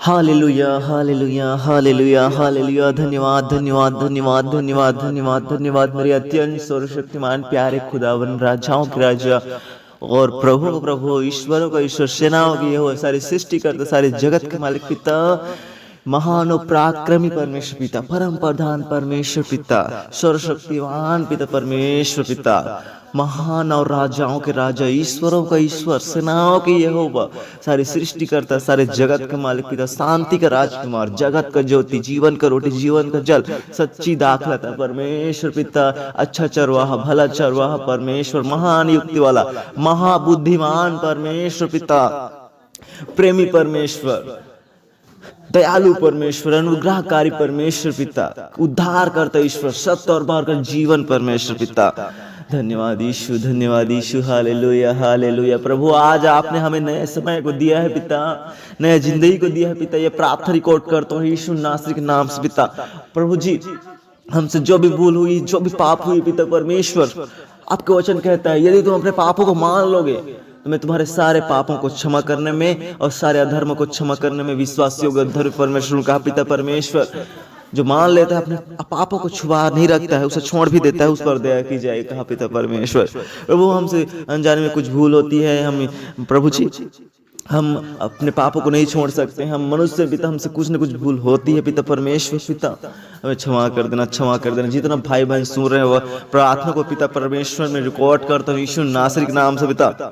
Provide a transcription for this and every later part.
Hallelujah hallelujah hallelujah hallelujah. धन्यवाद धन्यवाद धन्यवाद धन्यवाद धन्यवाद धन्यवाद मेरे अत्यंत सर्वशक्तिमान प्यारे खुदावन, राजाओं के राजा और प्रभु का प्रभु, ईश्वरों का ईश्वर, सेनाओं की यहोवा, सारी सृष्टि करता, सारे जगत के मालिक पिता, महान और पराक्रमी परमेश्वर पिता, परम प्रधान परमेश्वर पिता, सर्वशक्तिमान पिता परमेश्वर पिता, महान और राजाओं के राजा, ईश्वरों का ईश्वर, सेनाओं के यहोवा, सारी सृष्टि करता, सारे जगत का मालिक पिता, शांति का राजकुमार, जगत का ज्योति, जीवन का रोटी, जीवन का जल, सच्ची दाखलता परमेश्वर पिता, अच्छा चरवाहा, भला चरवाहा परमेश्वर, महान युक्ति वाला, महाबुद्धिमान परमेश्वर पिता, प्रेमी परमेश्वर, दयालु परमेश्वर, अनुग्रहकारी परमेश्वर पिता, उद्धार करता ईश्वर, सत्य और बार का जीवन परमेश्वर पिता। धन्यवाद यीशु, धन्यवाद यीशु। Hallelujah hallelujah. प्रभु आज आपने हमें नए समय को दिया है पिता, नए जिंदगी को दिया है पिता। ये प्रार्थना रिकॉर्ड करता हूँ यीशु नासरी के नाम से पिता। प्रभु जी, हमसे जो भी भूल हुई, जो भी पाप हुई पिता परमेश्वर, आपका वचन कहता है यदि तुम अपने पापों को मान लोगे तो मैं तुम्हारे सारे पापों को क्षमा करने में और सारे अधर्म को क्षमा करने में विश्वास योग्य धर्म परमेश्वर का पिता परमेश्वर। जो मान लेता है अपने पापों को छुपा नहीं रखता है, उसे छोड़ भी देता है, उस पर दया की जाए कहा पिता परमेश्वर। प्रभु हमसे अनजाने में कुछ भूल होती है, हम प्रभु जी हम अपने पापों को नहीं छोड़ सकते, हम मनुष्य पिता, हमसे कुछ न कुछ भूल होती है पिता परमेश्वर पिता, हमें क्षमा कर देना, क्षमा कर देना। जितना भाई बहन सुन रहे हो प्रार्थना को पिता परमेश्वर में रिकॉर्ड करता हूँ यीशु नासरी के नाम से पिता।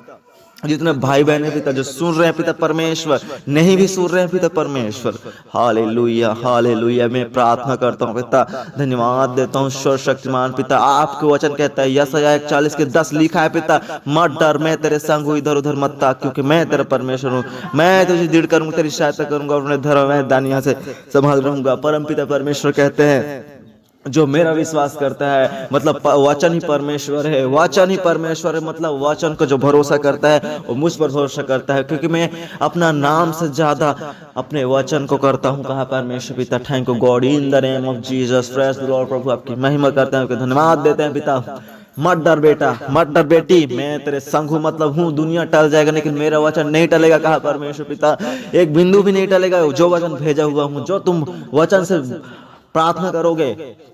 जितने भाई बहन है पिता जो सुन रहे हैं पिता परमेश्वर, नहीं भी सुन रहे हैं पिता परमेश्वर, हालेलुया हालेलुया। मैं प्रार्थना करता हूँ पिता, धन्यवाद देता हूँ सर्वशक्तिमान पिता। आपके वचन कहता है यशायाह 41 के 10 लिखा है पिता, मत डर, मैं तेरे संग हूँ, इधर उधर मत ताक, क्योंकि मैं तेरा परमेश्वर हूँ। मैं तुझे दृढ़ करूंगा, तेरी सहायता करूंगा, अपने धर्म में दानिया से संभाल रहूंगा। परम पिता परमेश्वर कहते हैं जो मेरा विश्वास करता है, मतलब वचन ही परमेश्वर है, वचन ही परमेश्वर है, मतलब वचन को जो भरोसा करता है वो मुझ पर भरोसा करता है, क्योंकि मैं अपना नाम से ज्यादा अपने वचन को करता हूँ कहा परमेश्वर पिता। Thank you God in the name of Jesus, praise the Lord. प्रभु आपकी महिमा करते हैं, धन्यवाद देते हैं पिता। मत डर बेटा, मत डर बेटी, मैं तेरे संग हूँ, मतलब हूँ। दुनिया टल जाएगा लेकिन मेरा वचन नहीं टलेगा कहा परमेश्वर पिता। एक बिंदु भी नहीं टलेगा, जो वचन भेजा हुआ हूँ, जो तुम वचन से प्रार्थना करोगे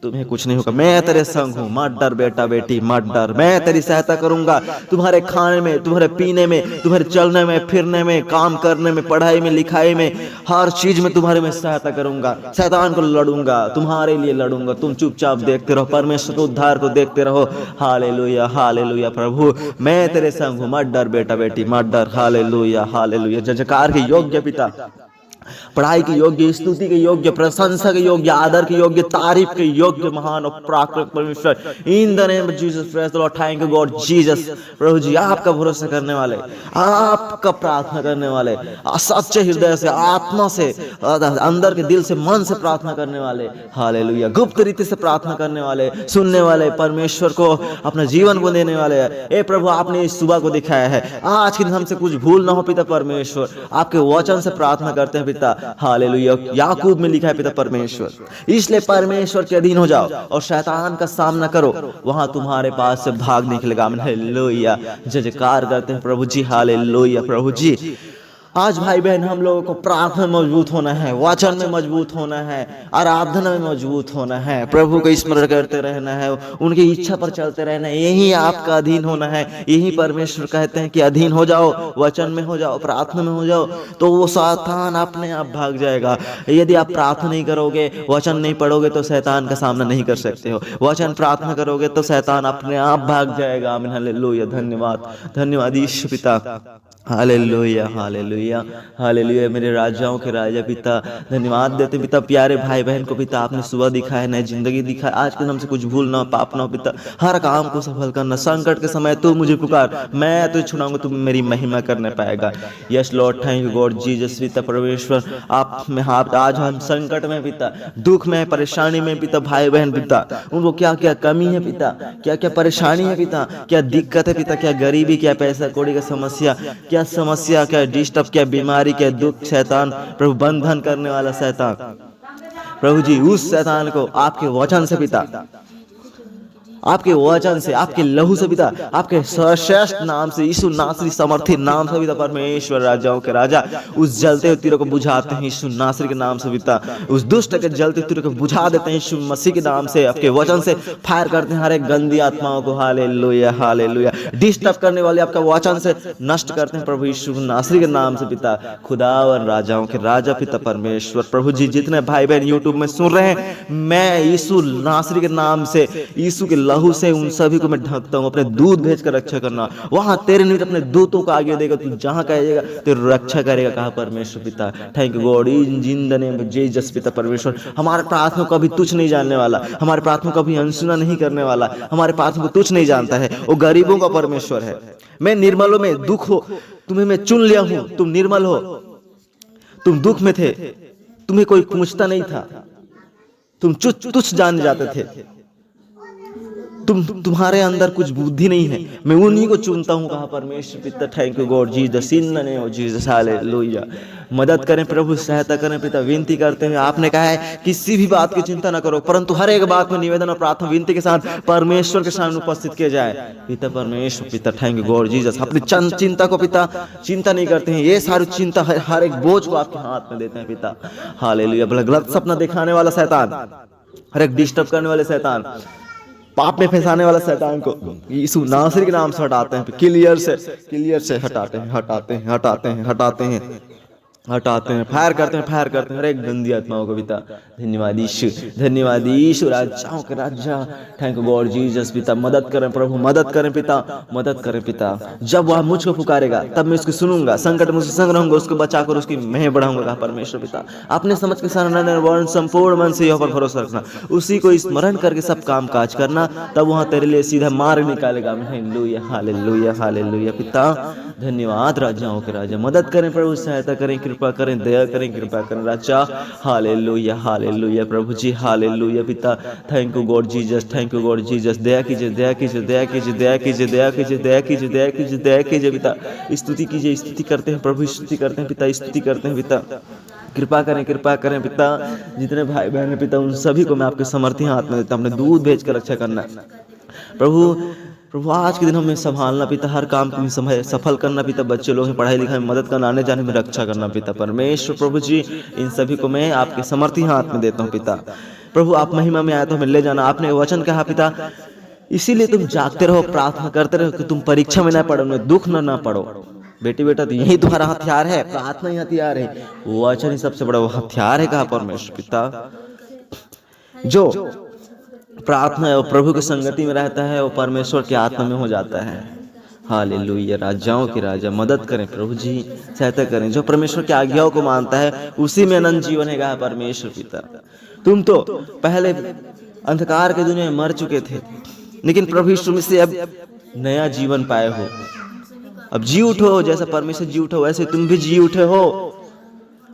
तुम्हें कुछ नहीं होगा। मैं तेरे संग हूँ, मत डर बेटा बेटी, मत डर। मैं तेरी सहायता करूंगा, तुम्हारे खाने में, तुम्हारे पीने में, तुम्हारे चलने में, फिरने में, काम करने में, पढ़ाई में, लिखाई में, हर चीज में तुम्हारे में सहायता करूंगा। शैतान को लड़ूंगा, तुम्हारे लिए लड़ूंगा। तुम चुपचाप देखते रहो, परमेश्वर के उद्धार को देखते रहो। Hallelujah hallelujah. प्रभु मैं तेरे संग हूँ, मत डर बेटा बेटी, मत डर। Hallelujah hallelujah. जयकार के योग्य पिता, पढ़ाई के योग्य, स्तुति के योग्य, प्रशंसा के योग्य, आदर के योग्य, तारीफ के योग्य, महान और पराक्रमी परमेश्वर, in the name of Jesus, praise the Lord. Thank you God Jesus. प्रभु जी आपका भरोसा करने वाले, आपका प्रार्थना करने वाले, सच्चे हृदय से, आत्मा से, अंदर के दिल से, मन से प्रार्थना करने वाले, हालेलुया, गुप्त रीति से प्रार्थना करने वाले, सुनने वाले, परमेश्वर को अपना जीवन को देने वाले। ए प्रभु आपने इस सुबह को दिखाया है, आज के दिन हमसे कुछ भूल ना हो पिता परमेश्वर, आपके वचन से प्रार्थना करते हैं पिता। हालेलुया। याकूब में लिखा है पिता परमेश्वर, इसलिए परमेश्वर के अधीन हो जाओ और शैतान का सामना करो, वहां तुम्हारे पास से भाग निकलेगा। हालेलुया। जयकार करते हैं प्रभु जी। हालेलुया। प्रभु जी आज भाई बहन हम लोगों को प्रार्थना में मजबूत होना है, वचन में मजबूत होना है, आराधना में मजबूत होना है, प्रभु को स्मरण करते रहना है, उनकी इच्छा पर चलते रहना है, यही आपका अधीन होना है। यही परमेश्वर कहते हैं कि अधीन हो जाओ, वचन में हो जाओ, प्रार्थना में हो जाओ, तो वो शैतान अपने आप भाग जाएगा। यदि आप प्रार्थना नहीं करोगे, वचन नहीं पढ़ोगे तो शैतान का सामना नहीं कर सकते हो। वचन प्रार्थना करोगे तो शैतान अपने आप भाग जाएगा। आमीन। हालेलुया। धन्यवाद धन्यवाद यीशु पिता। Hallelujah hallelujah hallelujah. मेरे राजाओं के राजा पिता, धन्यवाद देते पिता। प्यारे भाई बहन को पिता आपने सुबह दिखाया, नई जिंदगी दिखाया। आज के दिन से कुछ भूल ना, पाप ना पिता, हर काम को सफल करना। संकट के समय तू मुझे पुकार, मैं तुझे छुड़ाऊंगा, तू मेरी महिमा करने पाएगा। Yes Lord, thank you God Jesus पिता परमेश्वर। आप में आज हम संकट में पिता, दुख में, परेशानी में पिता, भाई बहन पिता, उनको क्या क्या कमी है पिता, क्या क्या परेशानी है पिता, क्या दिक्कत है पिता, क्या गरीबी, क्या पैसा कौड़ी का समस्या, क्या समस्या, क्या डिस्टर्ब, क्या बीमारी, क्या दुख, शैतान प्रभु बंधन करने वाला शैतान, प्रभु जी उस शैतान को आपके वचन से पिता आपके वचन से, आपके लहू से पिता, आपके सर्वश्रेष्ठ नाम से, यीशु नासरी समर्थी नाम से पिता परमेश्वर राजाओं के राजा उस जलते हुए तीरों को बुझाते हैं यीशु नासरी के नाम से पिता। उस दुष्ट के जलते तीरों को बुझा देते हैं यीशु मसीह के नाम से। आपके वचन से फायर करते हैं हर एक गंदी आत्माओं को। Hallelujah hallelujah. डिस्टर्ब करने वाले आपका वचन से नष्ट करते हैं प्रभु यीशु नासरी के नाम से पिता। खुदावन राजाओं के राजा पिता परमेश्वर प्रभु जी, जितने भाई बहन यूट्यूब में सुन रहे हैं, मैं यीशु नासरी के नाम से, यीशु के लहू से उन सभी को मैं ढकता हूँ। अपने दूत भेज कर रक्षा करना, वहां तेरे निमित्त अपने दूतों को आगे देगा, तू जहां कहेगा तेरी रक्षा करेगा, कहा परमेश्वर पिता। Thank you God in the name of Jesus पिता परमेश्वर। हमारे प्रार्थना को कभी तुच्छ नहीं जानने वाला, हमारे प्रार्थना को कभी अनसुना नहीं करने वाला, हमारे प्रार्थना को तुच्छ नहीं जानता है। वो गरीबों का परमेश्वर है। मैं निर्मलों में दुख हो, तुम्हें मैं चुन लिया हूं। तुम निर्मल हो, तुम दुख में थे, तुम्हें कोई पूछता नहीं था, तुम तुच्छ जाने जाते थे, तुम्हारे अंदर कुछ बुद्धि नहीं है, मैं उन्हीं को चुनता हूं, कहा परमेश्वर पिता। Thank you God Jesus in the name of Jesus hallelujah. मदद करें प्रभु, सहायता करें पिता। विनती करते हैं, आपने कहा है किसी भी बात की चिंता न करो, परंतु हर एक बात में निवेदन और प्रार्थना विनती के साथ परमेश्वर के सामने उपस्थित किया जाए पिता परमेश्वर पिता। Thank you God Jesus. अपनी चिंता को पिता चिंता नहीं करते हैं, ये सारी चिंता हर एक बोझ को आपके हाथ में देते हैं पिता। हालेलुया। गलत सपना दिखाने वाला शैतान, हर एक डिस्टर्ब करने वाले शैतान, पाप में फंसाने वाला शैतान को यीशु नासरी के नाम से हटाते हैं, क्लियर से हटाते हैं, हटाते हैं, हटाते हैं, हटाते हैं, हटाते हैं, फायर करते हैं हर एक गंदी आत्माओं को पिता। धन्यवाद यीशु राजाओं के राजा। थैंक यू गॉड जीसस पिता। मदद करें प्रभु, मदद करें पिता, मदद करें पिता। जब वह मुझको पुकारेगा तब मैं उसको सुनूंगा, संकट मुझसे संग रहूंगा, उसको बचाकर उसकी मैं बढ़ाऊंगा, कहा परमेश्वर पिता। अपने समझ के साथ संपूर्ण मन से यहोवा पर भरोसा रखना, उसी को स्मरण करके सब काम काज करना, तब वहां तेरे लिए सीधा मार्ग निकालेगा। हालेलुया हालेलुया हालेलुया पिता। धन्यवाद राजाओं के राजा। मदद करें प्रभु, सहायता करें, कृपा करें, दया करें, कृपा करें राजा। हालेलुया हालेलुया प्रभु जी। हालेलुया पिता। Thank you God Jesus, thank you God Jesus. दया कीजिए, दया कीजिए, दया कीजिए, दया कीजिए, दया कीजिए, दया कीजिए, दया कीजिए, दया कीजिए पिता। स्तुति कीजिए, स्तुति करते हैं प्रभु, स्तुति करते हैं पिता, स्तुति करते हैं पिता। कृपा करें पिता। जितने भाई बहन हैं पिता, उन सभी को मैं आपके समर्थी हाथ में देता हूं। अपने दूध भेज कर रक्षा करना प्रभु। आज के दिन हमें संभालना पिता, हर काम को सफल करना पिता। बच्चे लोग पढ़ाई लिखाई में मदद करना, आने जाने में रक्षा करना पिता परमेश्वर प्रभु जी। इन सभी को मैं आपके समर्थी हाथ में देता हूँ पिता। प्रभु आप महिमा में आए तो हमें ले जाना। आपने वचन कहा पिता, इसीलिए तुम जागते रहो, प्रार्थना करते रहो कि तुम परीक्षा में न पढ़ो, उन्हें दुख न पड़ो। बेटी बेटा, तो यही तुम्हारा हथियार है, प्रार्थना ही हथियार है, वचन ही सबसे बड़ा हथियार है, कहा परमेश्वर पिता। जो प्रार्थना और प्रभु की संगति में रहता है वो परमेश्वर की आत्मा में हो जाता है। हालेलुया। राजाओं के राजा। मदद करें प्रभु जी, सहायता करें। जो परमेश्वर की आज्ञाओं को मानता है उसी में अनंत जीवन है, कहा परमेश्वर पिता। तुम तो पहले अंधकार के दुनिया में मर चुके थे, लेकिन प्रभु यीशु मसीह से अब नया जीवन पाए हो। अब जी उठो, जैसा परमेश्वर जी उठो वैसे तुम भी जी उठे हो,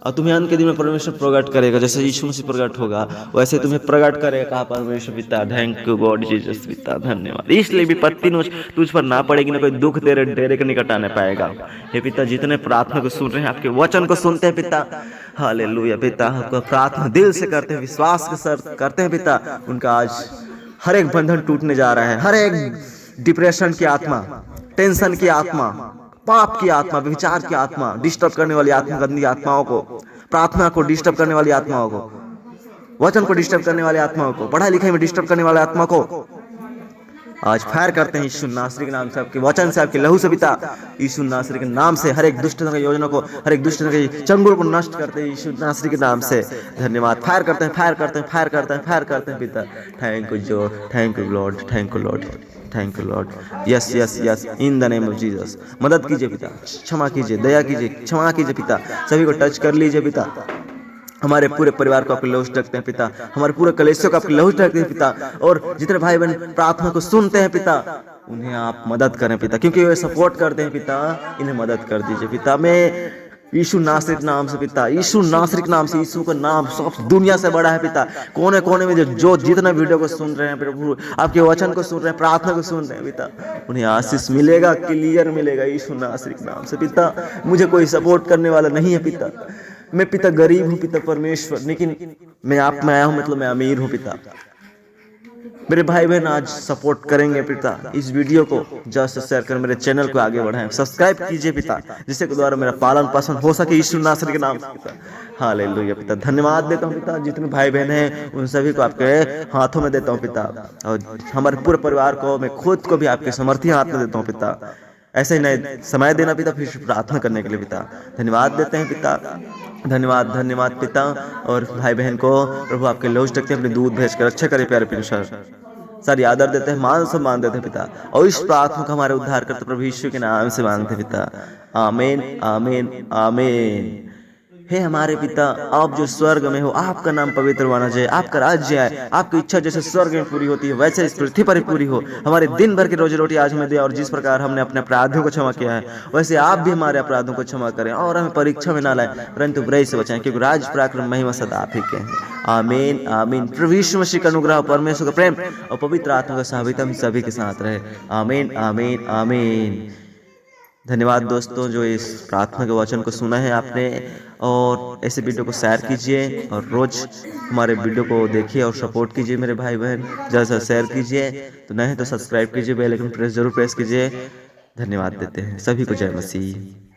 और तुम्हें अंत के दिन में परमेश्वर प्रकट करेगा। जैसे यीशु मसीह प्रकट होगा वैसे तुम्हें प्रकट करेगा, कहा परमेश्वर पिता। थैंक यू गॉड जीसस पिता। धन्यवाद। इसलिए विपत्ति तुझ पर ना पड़ेगी, ना कोई दुख तेरे डेरे के निकट आने पाएगा। हे पिता, जितने प्रार्थना को सुन रहे हैं, आपके वचन को सुनते हैं पिता, हालेलुया पिता, आपका प्रार्थना दिल से करते हैं, विश्वास के साथ करते हैं पिता, उनका आज हर एक बंधन टूटने जा रहा है। हर एक डिप्रेशन की आत्मा, टेंशन की आत्मा, पाप की आत्मा, विचार की आत्मा, डिस्टर्ब करने वाली आत्मा, गंदी आत्माओं को, प्रार्थना को डिस्टर्ब करने वाली आत्माओं को, वचन को डिस्टर्ब करने वाली आत्माओं को, पढ़ाई लिखाई में डिस्टर्ब करने वाली आत्मा को आज फायर करते हैं यीशु नासरी के नाम से, आपके वचन से, आपके लहू से पिता। यीशु नासरी के नाम से हर एक दुष्ट की योजना को, हर एक दुष्ट के चंगुल को नष्ट करते हैं यीशु नासरी के नाम से। धन्यवाद। फायर करते हैं, फायर करते हैं, फायर करते हैं, फायर करते हैं पिता। थैंक यू जो, thank you Lord, thank you Lord, thank you Lord. Yes yes yes, in the name of Jesus. मदद कीजिए पिता, क्षमा कीजिए, दया कीजिए, क्षमा कीजिए पिता। सभी को टच कर लीजिए पिता। हमारे पूरे परिवार को आपके लहू से ढकते हैं पिता, हमारे पूरे कलेशों को आपके लहू से ढकते हैं पिता। और जितने भाई बहन प्रार्थना को सुनते हैं पिता, उन्हें आप मदद करें पिता, क्योंकि वे सपोर्ट करते हैं पिता। इन्हें मदद कर दीजिए पिता। मैं यीशु नासरी के नाम से पिता, यीशु नासरी के नाम से, यीशु का नाम सब दुनिया से बड़ा है पिता। कोने कोने में जो जितना वीडियो को सुन रहे हैं प्रभु, आपके वचन को सुन रहे हैं, प्रार्थना को सुन रहे हैं पिता, उन्हें आशीष मिलेगा, क्लियर मिलेगा यीशु नासरी के नाम से पिता। मुझे कोई सपोर्ट करने वाला नहीं है पिता। मैं पिता गरीब हूँ पिता परमेश्वर, लेकिन मैं आप में आया हूँ, मतलब मैं अमीर हूँ पिता। मेरे भाई बहन आज सपोर्ट करेंगे पिता, इस वीडियो को ज़्यादा से शेयर कर, मेरे चैनल को आगे बढ़ाएं, सब्सक्राइब कीजिए पिता, जिससे के द्वारा मेरा पालन पोषण हो सके यीशु नासरी के नाम से पिता। हालेलुया पिता, धन्यवाद देता हूँ पिता, जितने भाई बहन हैं उन सभी को आपके हाथों में देता हूँ पिता, और हमारे पूरे परिवार को, मैं खुद को भी आपके समर्थी हाथ में देता हूँ पिता। ऐसे ही नए समय देना पिता, फिर प्रार्थना करने के लिए पिता। धन्यवाद देते हैं पिता, धन्यवाद धन्यवाद पिता। और भाई बहन को प्रभु आपके लौज तक अपने दूध भेज कर अच्छा करे प्यारे पिता, सारी आदर देते हैं, मान सम्मान देते हैं पिता, और इस प्रार्थना को हमारे उद्धार करते प्रभु यीशु के नाम से मांगते हैं पिता। आमीन आमीन आमीन। हे हमारे पिता, आप जो स्वर्ग में हो, आपका नाम पवित्र माना जाए, आपका राज्य आए, आपकी इच्छा जैसे स्वर्ग में पूरी होती है वैसे इस पृथ्वी पर ही पूरी हो। हमारे दिन भर की रोजी रोटी आज हमें दे, और जिस प्रकार हमने अपने अपराधियों को क्षमा किया है वैसे आप भी हमारे अपराधों को क्षमा करें, और हमें परीक्षा में ना लाए परंतु बुराई से बचाएं, क्योंकि राज पराक्रम महिमा सदा आप ही के हैं। आमीन आमीन। प्रभु यीशु मसीह का अनुग्रह, परमेश्वर का प्रेम और पवित्र आत्मा का साबित हम सभी के साथ रहे। आमीन आमीन आमीन। धन्यवाद दोस्तों जो इस प्रार्थना के वचन को सुना है आपने, और ऐसे वीडियो को शेयर कीजिए, और रोज हमारे वीडियो को देखिए और सपोर्ट कीजिए मेरे भाई बहन, ज़्यादा से शेयर कीजिए, तो नहीं तो सब्सक्राइब कीजिए, बेल आइकन प्रेस जरूर प्रेस कीजिए। धन्यवाद देते हैं सभी को, जय मसीह।